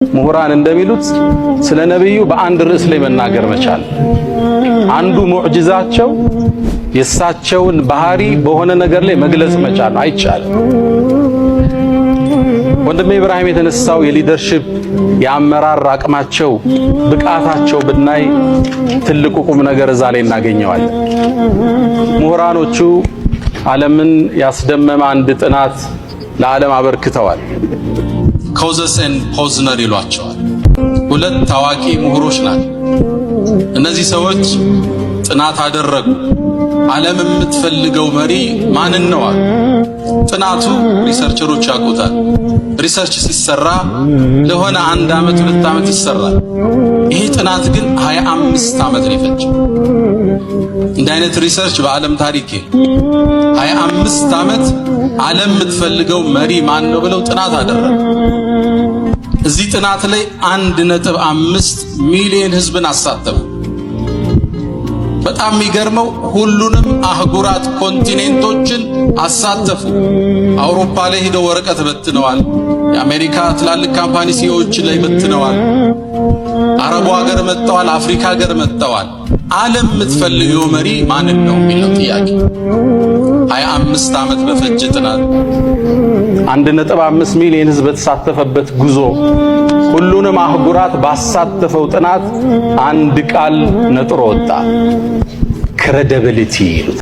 ምሁራን እንደሚሉት ስለ ነብዩ በአንድ ርዕስ ላይ መናገር መቻል አንዱ ሙዕጂዛቸው የሳቸውን ባህሪ በሆነ ነገር ላይ መግለጽ መቻል አይቻልም። ወንድሜ ኢብራሂም የተነሳው የሊደርሺፕ የአመራር አቅማቸው ብቃታቸው ብናይ ትልቁ ቁም ነገር እዛ ላይ እናገኘዋለን። ምሁራኖቹ ዓለምን ያስደመመ አንድ ጥናት ለዓለም አበርክተዋል። ኮዘስ ኤንድ ፖዝነር ይሏቸዋል። ሁለት ታዋቂ ምሁሮች ናቸው። እነዚህ ሰዎች ጥናት አደረጉ። ዓለም የምትፈልገው መሪ ማንን ነው አሉ። ጥናቱ ሪሰርቸሮች ያውቁታል። ሪሰርች ሲሰራ ለሆነ 1 ዓመት 2 ዓመት ይሰራል። ይሄ ጥናት ግን 25 ዓመት ነው የፈጀው። እንደ አይነት ሪሰርች በዓለም ታሪክ 25 ዓመት ዓለም የምትፈልገው መሪ ማን ነው ብለው ጥናት አደረጉ። እዚህ ጥናት ላይ 1.5 ሚሊዮን ህዝብን አሳተፉ። በጣም የሚገርመው ሁሉንም አህጉራት ኮንቲኔንቶችን አሳተፉ። አውሮፓ ላይ ሄደው ወረቀት በትነዋል። የአሜሪካ ትላልቅ ካምፓኒ ሲኦዎች ላይ በትነዋል። አረቡ ሀገር መጥተዋል። አፍሪካ ሀገር መጥተዋል። ዓለም የምትፈልገው መሪ ማንን ነው የሚለው ጥያቄ 25 ዓመት በፈጀ ጥናት 1.5 ሚሊዮን ህዝብ በተሳተፈበት ጉዞ ሁሉንም አህጉራት ባሳተፈው ጥናት አንድ ቃል ነጥሮ ወጣ። ክሬዲቢሊቲ